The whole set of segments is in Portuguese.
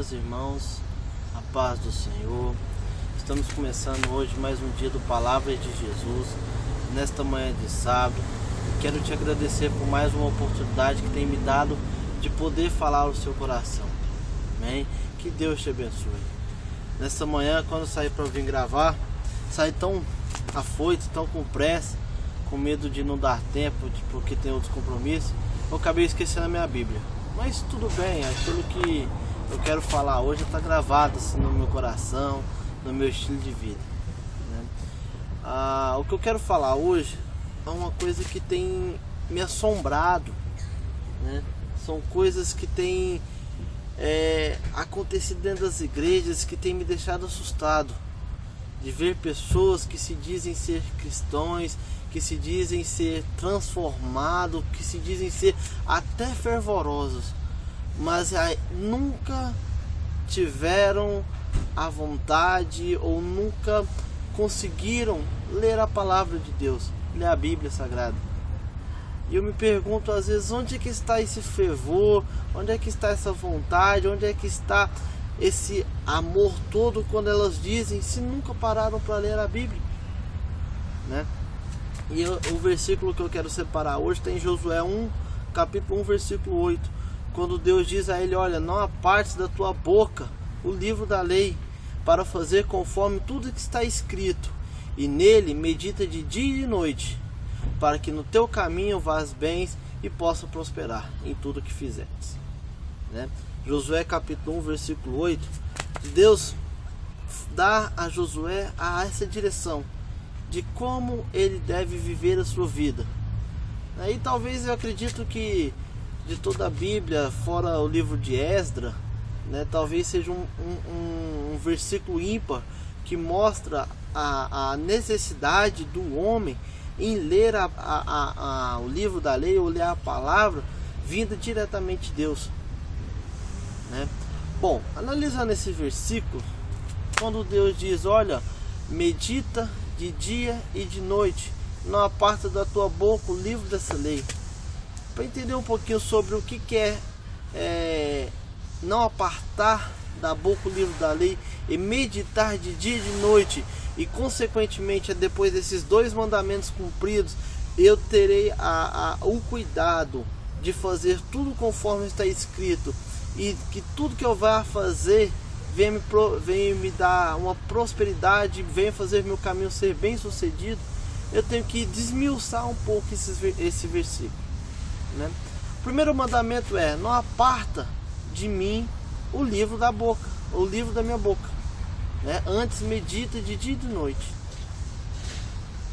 meus irmãos, a paz do Senhor. Estamos começando hoje mais um dia do Palavra de Jesus, nesta manhã de sábado. Quero te agradecer por mais uma oportunidade que tem me dado de poder falar ao seu coração. Amém? Que Deus te abençoe. Nesta manhã, quando saí para vir gravar, saí tão afoito, tão com pressa, com medo de não dar tempo, porque tem outros compromissos. Eu acabei esquecendo a minha Bíblia. Mas tudo bem, aquilo que eu quero falar hoje está gravado assim, no meu coração, no meu estilo de vida, né? O que eu quero falar hoje é uma coisa que tem me assombrado, né? São coisas que têm acontecido dentro das igrejas, que tem me deixado assustado de ver pessoas que se dizem ser cristãos, que se dizem ser transformados, que se dizem ser até fervorosos, mas nunca tiveram a vontade ou nunca conseguiram ler a palavra de Deus, ler a Bíblia Sagrada. E eu me pergunto às vezes, onde é que está esse fervor, onde é que está essa vontade, onde é que está esse amor todo quando elas dizem, se nunca pararam para ler a Bíblia, né? E o versículo que eu quero separar hoje está em Josué 1, capítulo 1, versículo 8, quando Deus diz a ele: olha, não apartes da tua boca o livro da lei, para fazer conforme tudo que está escrito, e nele medita de dia e de noite, para que no teu caminho vás bem e possa prosperar em tudo que fizeres, né? Josué capítulo 1, versículo 8, Deus dá a Josué essa direção de como ele deve viver a sua vida. Aí talvez eu acredito que de toda a Bíblia, fora o livro de Esdras, né, talvez seja um versículo ímpar que mostra a necessidade do homem em ler o livro da lei, ou ler a palavra vinda diretamente de Deus, né? Bom, analisando esse versículo, quando Deus diz: olha, medita de dia e de noite, não aparta da tua boca o livro dessa lei. Para entender um pouquinho sobre o que é não apartar da boca o livro da lei e meditar de dia e de noite, e consequentemente depois desses dois mandamentos cumpridos, eu terei o cuidado de fazer tudo conforme está escrito, e que tudo que eu vá fazer venha me dar uma prosperidade, venha fazer meu caminho ser bem sucedido. Eu tenho que desmiuçar um pouco esse versículo, né? O primeiro mandamento é: não aparta de mim o livro da boca, o livro da minha boca, né? Antes medita de dia e de noite.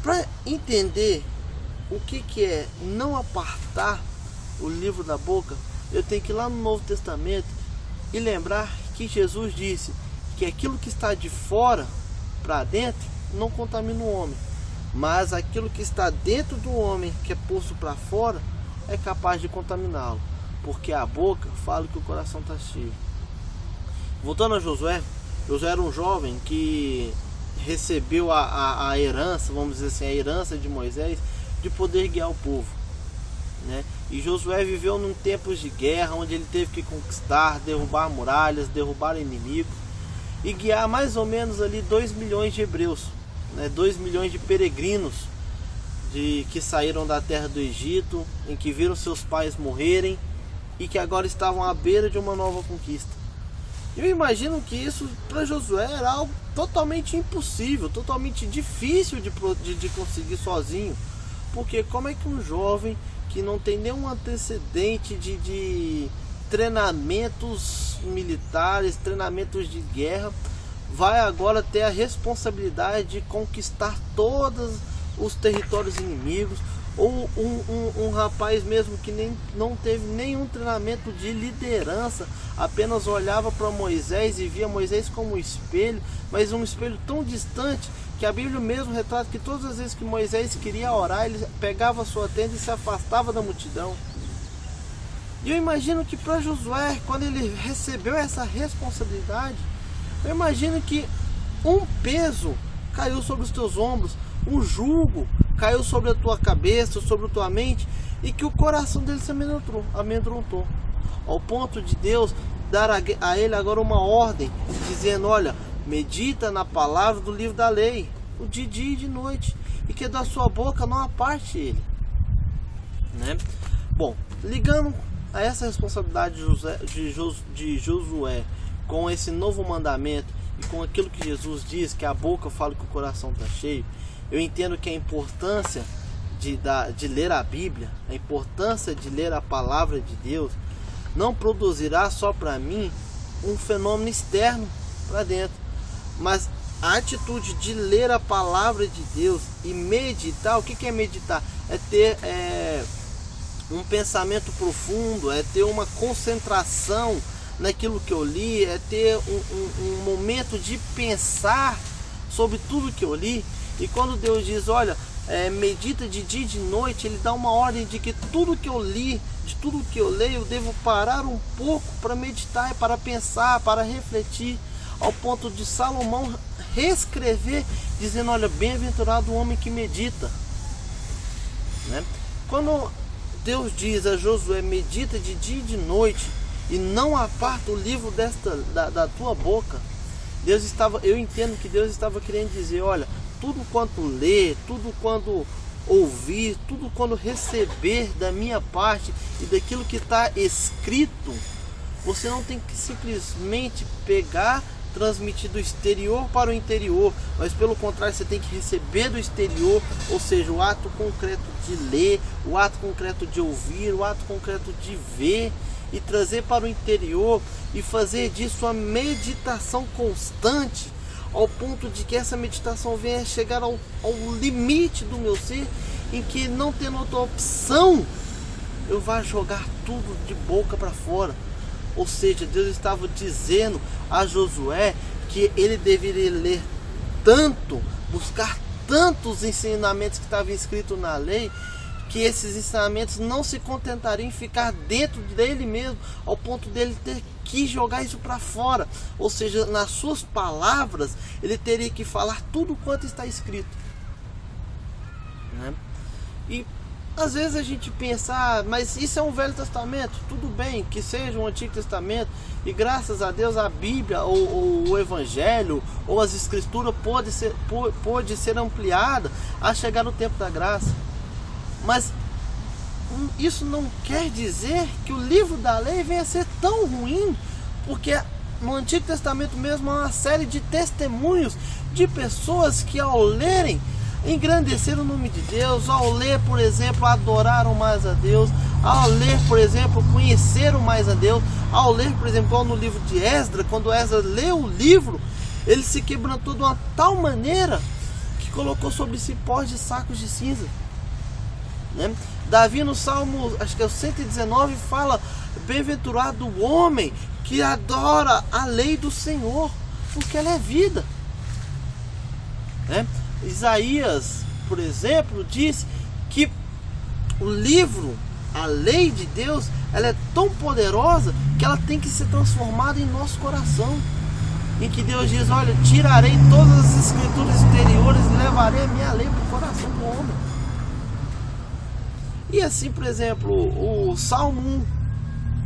Para entender o que é não apartar o livro da boca, eu tenho que ir lá no Novo Testamento e lembrar que Jesus disse que aquilo que está de fora para dentro não contamina o homem, mas aquilo que está dentro do homem, que é posto para fora, é capaz de contaminá-lo, porque a boca fala que o coração está cheio. Voltando a Josué, Josué era um jovem que recebeu a herança, vamos dizer assim, a herança de Moisés, de poder guiar o povo, né? E Josué viveu num tempos de guerra, onde ele teve que conquistar, derrubar muralhas, derrubar inimigos, e guiar mais ou menos ali 2 milhões de hebreus, né? 2 milhões de peregrinos que saíram da terra do Egito, em que viram seus pais morrerem e que agora estavam à beira de uma nova conquista. Eu imagino que isso para Josué era algo totalmente impossível, totalmente difícil de conseguir sozinho, porque como é que um jovem que não tem nenhum antecedente de treinamentos militares, treinamentos de guerra, vai agora ter a responsabilidade de conquistar todos os territórios inimigos? Ou um rapaz mesmo que não teve nenhum treinamento de liderança, apenas olhava para Moisés e via Moisés como um espelho, mas um espelho tão distante que a Bíblia mesmo retrata que todas as vezes que Moisés queria orar, ele pegava a sua tenda e se afastava da multidão. E eu imagino que para Josué, quando ele recebeu essa responsabilidade, eu imagino que um peso caiu sobre os teus ombros, um jugo caiu sobre a tua cabeça, sobre a tua mente, e que o coração dele se amedrontou, ao ponto de Deus dar a ele agora uma ordem, dizendo: olha, medita na palavra do livro da lei, de dia e de noite, e que da sua boca não aparte ele. Né? Bom, ligando a essa responsabilidade de Josué com esse novo mandamento e com aquilo que Jesus diz, que a boca fala que o coração está cheio, eu entendo que a importância de ler a Bíblia, a importância de ler a palavra de Deus, não produzirá só para mim um fenômeno externo para dentro, mas a atitude de ler a palavra de Deus e meditar. O que é meditar? É ter um pensamento profundo, é ter uma concentração naquilo que eu li, é ter um momento de pensar sobre tudo que eu li. E quando Deus diz: olha, medita de dia e de noite, Ele dá uma ordem de que tudo que eu li, de tudo que eu leio, eu devo parar um pouco para meditar, para pensar, para refletir, ao ponto de Salomão reescrever, dizendo: olha, bem-aventurado o homem que medita. Né? Quando Deus diz a Josué: medita de dia e de noite, e não aparta o livro da tua boca, eu entendo que Deus estava querendo dizer: olha, tudo quanto ler, tudo quanto ouvir, tudo quanto receber da minha parte e daquilo que está escrito, você não tem que simplesmente pegar, transmitir do exterior para o interior, mas pelo contrário, você tem que receber do exterior, ou seja, o ato concreto de ler, o ato concreto de ouvir, o ato concreto de ver, e trazer para o interior e fazer disso uma meditação constante, ao ponto de que essa meditação venha chegar ao limite do meu ser, em que, não tendo outra opção, eu vá jogar tudo de boca para fora. Ou seja, Deus estava dizendo a Josué que ele deveria ler tanto, buscar tantos ensinamentos que estavam escritos na lei, que esses ensinamentos não se contentariam em ficar dentro dele mesmo, ao ponto dele ter que jogar isso para fora. Ou seja, nas suas palavras, ele teria que falar tudo quanto está escrito. Né? E às vezes a gente pensa: mas isso é um Velho Testamento. Tudo bem que seja um Antigo Testamento, e graças a Deus a Bíblia, ou o Evangelho, ou as Escrituras pode ser ampliada a chegar no tempo da graça. Mas isso não quer dizer que o livro da lei venha a ser tão ruim, porque no Antigo Testamento mesmo há uma série de testemunhos de pessoas que, ao lerem, engrandeceram o nome de Deus, ao ler, por exemplo, adoraram mais a Deus, ao ler, por exemplo, conheceram mais a Deus, ao ler, por exemplo, no livro de Esdras, quando Esdras leu o livro, ele se quebrantou de uma tal maneira que colocou sobre si pós de sacos de cinza. Né? Davi, no Salmo, acho que é o 119, fala: bem-aventurado o homem que adora a lei do Senhor, porque ela é vida. Né? Isaías, por exemplo, diz que o livro, a lei de Deus, ela é tão poderosa que ela tem que ser transformada em nosso coração, em que Deus diz: olha, tirarei todas as escrituras exteriores e levarei a minha lei para o coração do homem. E assim, por exemplo, o Salmo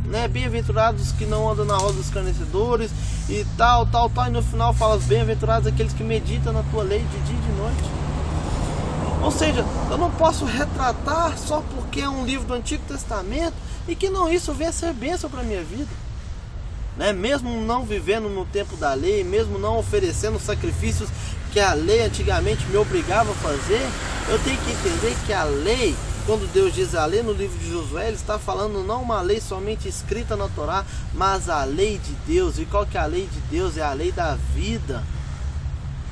1, né? Bem-aventurados que não andam na roda dos escarnecedores, e tal, e no final fala: bem-aventurados aqueles que meditam na tua lei de dia e de noite. Ou seja, eu não posso retratar só porque é um livro do Antigo Testamento e que não isso venha a ser bênção para a minha vida. Né? Mesmo não vivendo no tempo da lei, mesmo não oferecendo sacrifícios que a lei antigamente me obrigava a fazer, eu tenho que entender que a lei, quando Deus diz a lei no livro de Josué, Ele está falando não uma lei somente escrita na Torá, mas a lei de Deus. E qual que é a lei de Deus? É a lei da vida.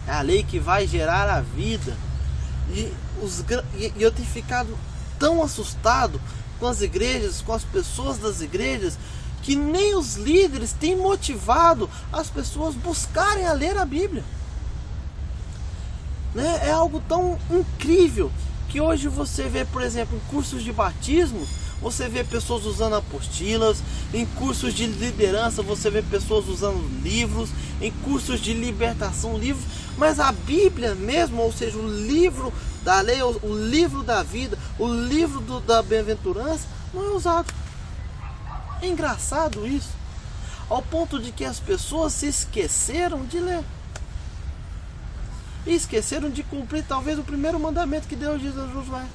É a lei que vai gerar a vida. E eu tenho ficado tão assustado com as igrejas, com as pessoas das igrejas, que nem os líderes têm motivado as pessoas buscarem a ler a Bíblia. Né? É algo tão incrível que hoje você vê, por exemplo, em cursos de batismo, você vê pessoas usando apostilas, em cursos de liderança você vê pessoas usando livros, em cursos de libertação, livros, mas a Bíblia mesmo, ou seja, o livro da lei, o livro da vida, o livro da bem-aventurança, não é usado. É engraçado isso. ao ponto de que as pessoas se esqueceram de ler. E esqueceram de cumprir talvez o primeiro mandamento que Deus diz a Josué.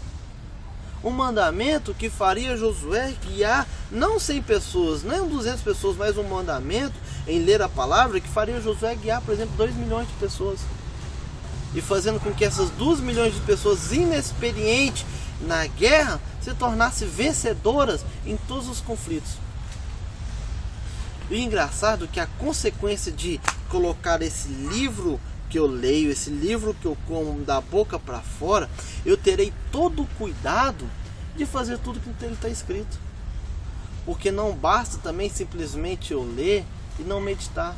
Um mandamento que faria Josué guiar não 100 pessoas, nem 200 pessoas, mas um mandamento em ler a palavra que faria Josué guiar, por exemplo, 2 milhões de pessoas. E fazendo com que essas 2 milhões de pessoas inexperientes na guerra se tornassem vencedoras em todos os conflitos. E o engraçado é que a consequência de colocar esse livro que eu leio, esse livro que eu como da boca para fora, eu terei todo o cuidado de fazer tudo que ele está escrito. Porque não basta também simplesmente eu ler e não meditar.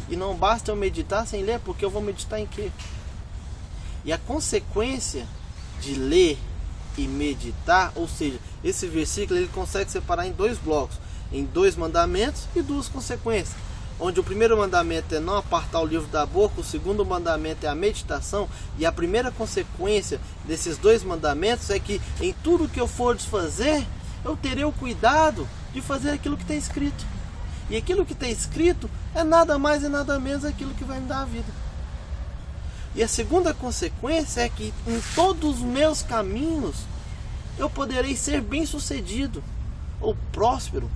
E não basta eu meditar sem ler, porque eu vou meditar em quê? E a consequência de ler e meditar, ou seja, esse versículo ele consegue separar em 2 blocos, em 2 mandamentos e 2 consequências. Onde o primeiro mandamento é não apartar o livro da boca, o segundo mandamento é a meditação, e a primeira consequência desses 2 mandamentos é que em tudo que eu for fazer, eu terei o cuidado de fazer aquilo que está escrito. E aquilo que está escrito é nada mais e nada menos aquilo que vai me dar a vida. E a segunda consequência é que em todos os meus caminhos eu poderei ser bem-sucedido ou próspero.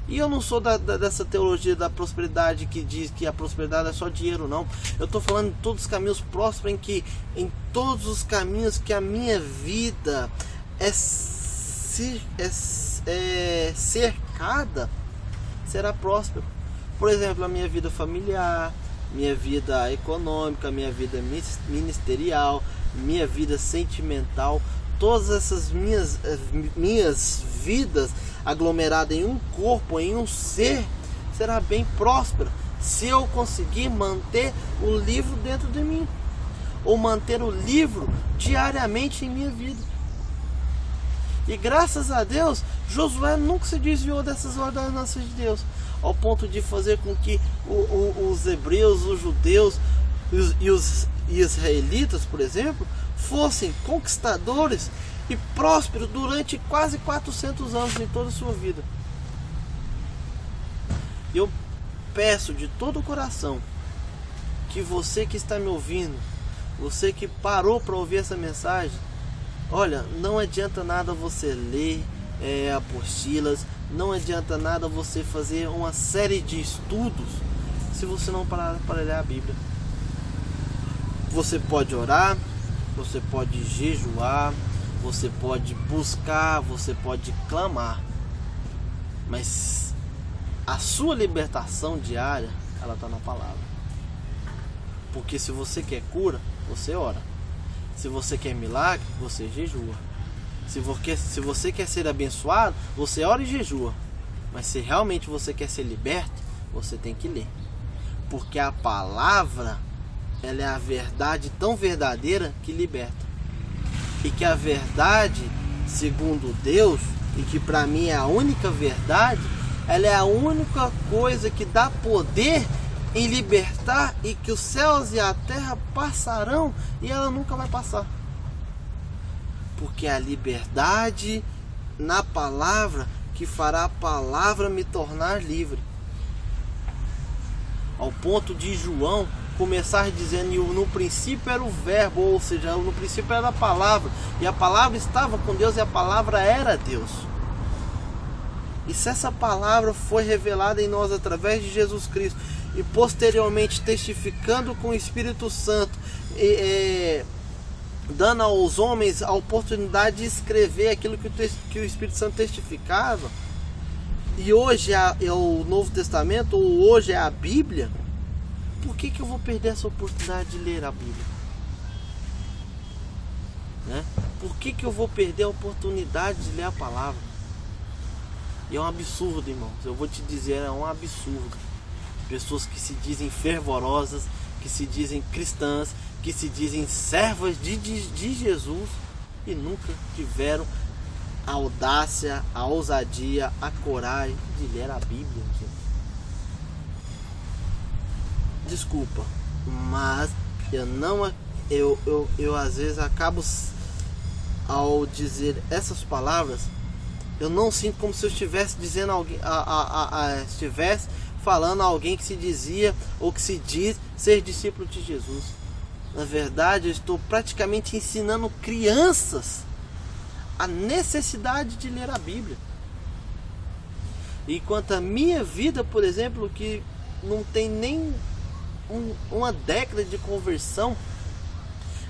E eu não sou dessa teologia da prosperidade que diz que a prosperidade é só dinheiro, não. Eu estou falando de todos os caminhos prósperos, em todos os caminhos que a minha vida é cercada, será próspero. Por exemplo, a minha vida familiar, minha vida econômica, minha vida ministerial, minha vida sentimental, todas essas minhas vidas aglomeradas em um corpo, em um ser, será bem próspera se eu conseguir manter o livro dentro de mim, ou manter o livro diariamente em minha vida. E graças a Deus, Josué nunca se desviou dessas ordenanças de Deus, ao ponto de fazer com que os hebreus, os judeus e os israelitas, por exemplo, fossem conquistadores e prósperos durante quase 400 anos em toda a sua vida. Eu peço de todo o coração que você que está me ouvindo, você que parou para ouvir essa mensagem, olha, não adianta nada você ler apostilas, não adianta nada você fazer uma série de estudos se você não parar para ler a Bíblia. Você pode orar, você pode jejuar, você pode buscar, você pode clamar, mas a sua libertação diária, ela está na palavra. Porque se você quer cura, você ora. Se você quer milagre, você jejua. Se você quer ser abençoado, você ora e jejua. Mas se realmente você quer ser liberto, você tem que ler. Porque a palavra, ela é a verdade tão verdadeira que liberta. E que a verdade, segundo Deus, e que para mim é a única verdade, ela é a única coisa que dá poder em libertar, e que os céus e a terra passarão e ela nunca vai passar. Porque é a liberdade na palavra que fará a palavra me tornar livre. Ao ponto de João começar dizendo: no princípio era o verbo, ou seja, no princípio era a palavra, e a palavra estava com Deus e a palavra era Deus. E se essa palavra foi revelada em nós através de Jesus Cristo, e posteriormente testificando com o Espírito Santo, dando aos homens a oportunidade de escrever aquilo que o Espírito Santo testificava, e hoje é o Novo Testamento, ou hoje é a Bíblia, por que eu vou perder essa oportunidade de ler a Bíblia? Né? Por que eu vou perder a oportunidade de ler a palavra? E é um absurdo, irmãos. Eu vou te dizer, é um absurdo. Pessoas que se dizem fervorosas, que se dizem cristãs, que se dizem servas de Jesus e nunca tiveram a audácia, a ousadia, a coragem de ler a Bíblia. Desculpa, mas eu às vezes acabo, ao dizer essas palavras, eu não sinto como se eu estivesse dizendo estivesse falando a alguém que se dizia ou que se diz ser discípulo de Jesus. Na verdade, eu estou praticamente ensinando crianças a necessidade de ler a Bíblia. E quanto à minha vida, por exemplo, que não tem nem uma década de conversão,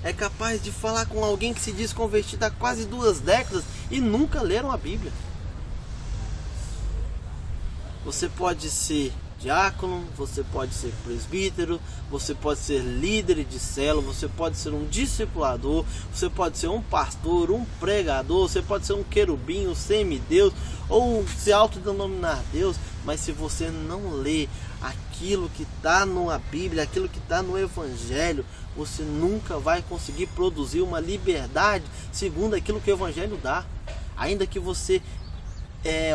é capaz de falar com alguém que se diz convertido há quase 2 décadas e nunca leram a Bíblia. Você pode ser diácono, você pode ser presbítero, você pode ser líder de célula, você pode ser um discipulador, você pode ser um pastor, um pregador, você pode ser um querubim, um semideus, ou se autodenominar Deus, mas se você não lê aquilo que está na Bíblia, aquilo que está no Evangelho, você nunca vai conseguir produzir uma liberdade segundo aquilo que o Evangelho dá, ainda que você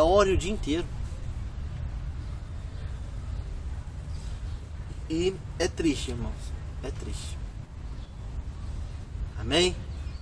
ore o dia inteiro. E é triste, irmãos, é triste. Amém?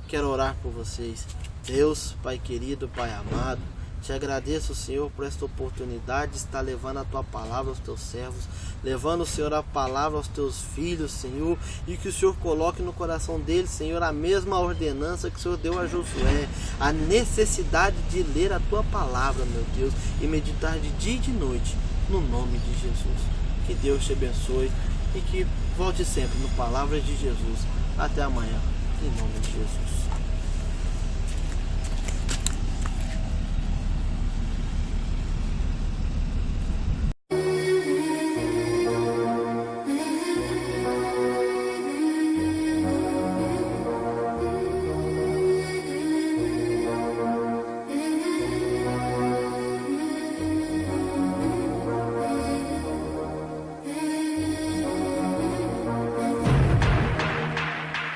Quero orar por vocês. Deus, Pai querido, Pai amado, te agradeço, Senhor, por esta oportunidade de estar levando a Tua palavra aos Teus servos, levando, Senhor, a palavra aos Teus filhos, Senhor, e que o Senhor coloque no coração deles, Senhor, a mesma ordenança que o Senhor deu a Josué, a necessidade de ler a Tua palavra, meu Deus, e meditar de dia e de noite, no nome de Jesus. Que Deus te abençoe e que volte sempre no Palavras de Jesus. Até amanhã, em nome de Jesus.